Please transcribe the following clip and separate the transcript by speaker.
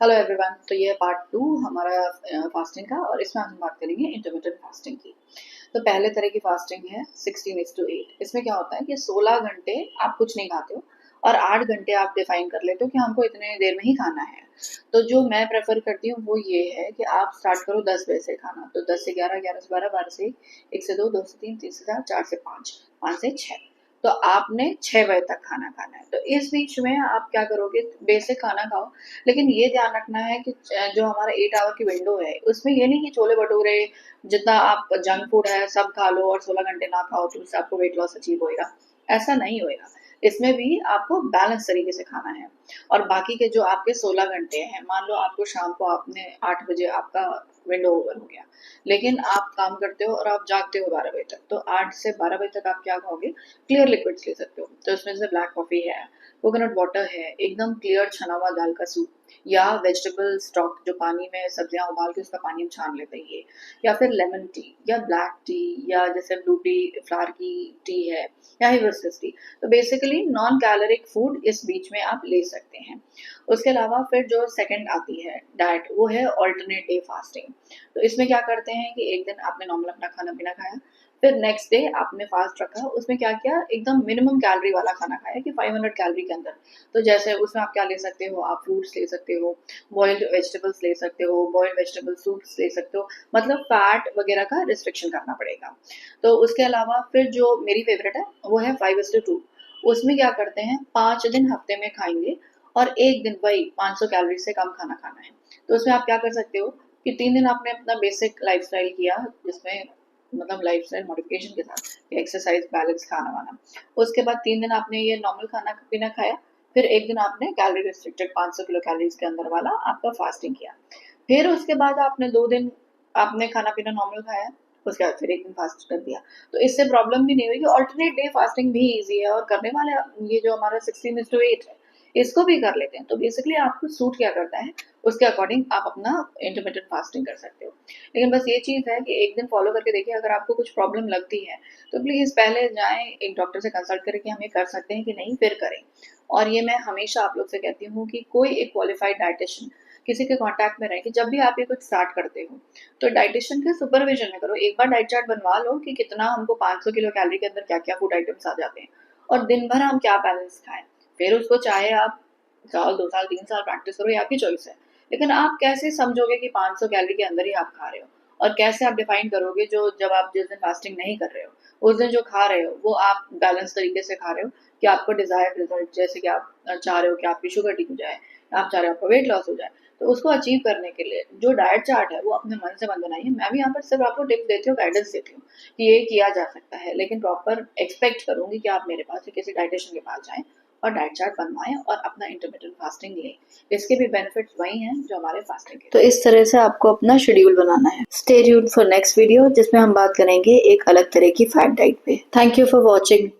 Speaker 1: Hello everyone. तो ये part 2 हमारा फास्टिंग का, और इसमें हम बात करेंगे इंटरमिटेंट फास्टिंग की। तो पहले तरह की फास्टिंग है 16:8। इसमें क्या होता है कि 16 घंटे आप कुछ नहीं खाते हो और 8 घंटे आप डिफाइन कर लेते हो कि हमको इतने देर में ही खाना है। तो जो मैं प्रेफर करती हूँ वो ये है कि आप स्टार्ट करो 10 बजे से खाना। तो 10 से 11, 11 से 12, 12 से 1 से 2, 2 से 3, 3 से 4, 4 से 5, 5 से 6। तो आपने 6 बजे तक खाना खाना है। तो इस बीच में आप क्या करोगे, बेसिक खाना खाओ। लेकिन ये ध्यान रखना है कि जो हमारा 8 आवर की विंडो है उसमें ये नहीं कि छोले भटूरे जितना आप जंक फूड है सब खा लो और 16 घंटे ना खाओ तो उससे आपको वेट लॉस अचीव होएगा। ऐसा नहीं होएगा। इसमें भी आपको बैलेंस तरीके से खाना है। और बाकी के जो आपके 16 घंटे हैं, मान लो आपको शाम को आपने 8 बजे आपका विंडो ओवर हो गया, लेकिन आप काम करते हो और आप जागते हो 12 बजे तक, तो 8 से 12 बजे तक आप क्या खाओगे, क्लियर लिक्विड्स ले सकते हो। तो इसमें जैसे ब्लैक कॉफी है, कोकोनट वाटर है, एकदम क्लियर छना हुआ दाल का सूप, या वेजिटेबल स्टॉक जो पानी में सब्जियां उबाल के उसका पानी हम छान लेते हैं ये, या फिर लेमन टी या ब्लैक टी, या जैसे ब्लू टी फ्लावर की टी है, या हिबिस्कस टी। तो बेसिकली नॉन कैलोरिक फूड इस बीच में आप ले सकते हैं। उसके अलावा फिर जो सेकंड आती है डाइट, वो है ऑल्टरनेट डे फास्टिंग। तो इसमें क्या करते हैं कि एक दिन आपने नॉर्मल अपना खाना पीना खाया, फिर नेक्स्ट डे आपने फास्ट रखा, उसमें क्या किया, एकदम मिनिमम कैलोरी वाला खाना खाया कि 500 कैलोरी के अंदर। तो जैसे उसमें आप क्या ले सकते हो, आप फ्रूट्स ले सकते हो, बॉइल्ड वेजिटेबल्स ले सकते हो, बॉइल्ड वेजिटेबल सूप्स ले सकते हो, मतलब फैट वगैरह का रिस्ट्रिक्शन करना पड़ेगा। तो उसके अलावा फिर जो मेरी फेवरेट है वो है 5:2। उसमें क्या करते हैं, 5 दिन हफ्ते में खाएंगे और एक दिन वही 500 कैलोरी से कम खाना खाना है। तो उसमें आप क्या कर सकते हो कि 3 दिन आपने अपना बेसिक लाइफस्टाइल किया, जिसमें मतलब लाइफस्टाइल मॉडिफिकेशन के साथ एक्सरसाइज, बैलेंस, खाना वाना। उसके बाद 3 दिन आपने ये नॉर्मल खाना पीना खाया, फिर एक दिन आपने कैलोरी रिस्ट्रिक्टेड 500 किलो कैलोरीज के अंदर वाला आपका फास्टिंग किया। फिर उसके बाद आपने 2 दिन आपने खाना पीना नॉर्मल खाया, उसके बाद फिर एक दिन फास्ट कर दिया। तो इससे प्रॉब्लम भी नहीं हुई। ऑल्टरनेट डे फास्टिंग भी ईजी है और करने वाले ये जो हमारा 16:8 है इसको भी कर लेते हैं। तो बेसिकली आपको सूट क्या करता है उसके अकॉर्डिंग आप अपना इंटरमिटेंट फास्टिंग कर सकते हो। लेकिन बस ये चीज़ है कि एक दिन फॉलो करके देखिए, अगर आपको कुछ प्रॉब्लम लगती है तो प्लीज़ पहले जाएँ एक डॉक्टर से कंसल्ट करें कि हम ये कर सकते हैं कि नहीं, फिर करें। और ये मैं हमेशा आप लोग से कहती हूँ कि कोई एक क्वालिफाइड डायटिशियन किसी के कॉन्टैक्ट में रहें कि जब भी आप ये कुछ स्टार्ट करते हो तो डायटिशियन के सुपरविजन में करो। एक बार डाइट चार्ट बनवा लो कि कितना हमको 500 किलो कैलोरी के अंदर क्या-क्या फूड आइटम्स आ जाते हैं और दिन भर हम क्या बैलेंस खाएँ। फिर उसको चाहे आप साल, 2 साल, 3 साल प्रैक्टिस करो, ये आपकी चॉइस है। लेकिन आप कैसे समझोगे कि 500 कैलोरी के अंदर ही आप खा रहे हो? और कैसे आप डिफाइन करोगे जो जब आप जिस दिन फास्टिंग नहीं कर रहे हो, उस दिन जो खा रहे हो वो आप बैलेंस तरीके से खा रहे हो कि आपको डिजायर्ड रिजल्ट, जैसे कि आप चाह रहे हो कि आपकी शुगर ठीक हो जाए, आप चाह रहे हो आपका वेट लॉस हो जाए। तो उसको अचीव करने के लिए जो डाइट चार्ट है वो अपने मन से मत बनाइए। मैं भी यहाँ पर सिर्फ आपको टिप्स देती हूँ, गाइडेंस देती हूँ कि ये किया जा सकता है, लेकिन प्रॉपर एक्सपेक्ट करूंगी कि आप मेरे पास किसी डाइटिशियन के पास जाएं और डाइट चार्ट बनवाएं और अपना इंटरमिटेंट फास्टिंग लें। इसके भी बेनिफिट्स वही हैं जो हमारे फास्टिंग के। तो इस तरह से आपको अपना शेड्यूल बनाना है। Stay tuned for next video, जिसमें हम बात करेंगे एक अलग तरह की फैट डाइट पे। Thank you for watching.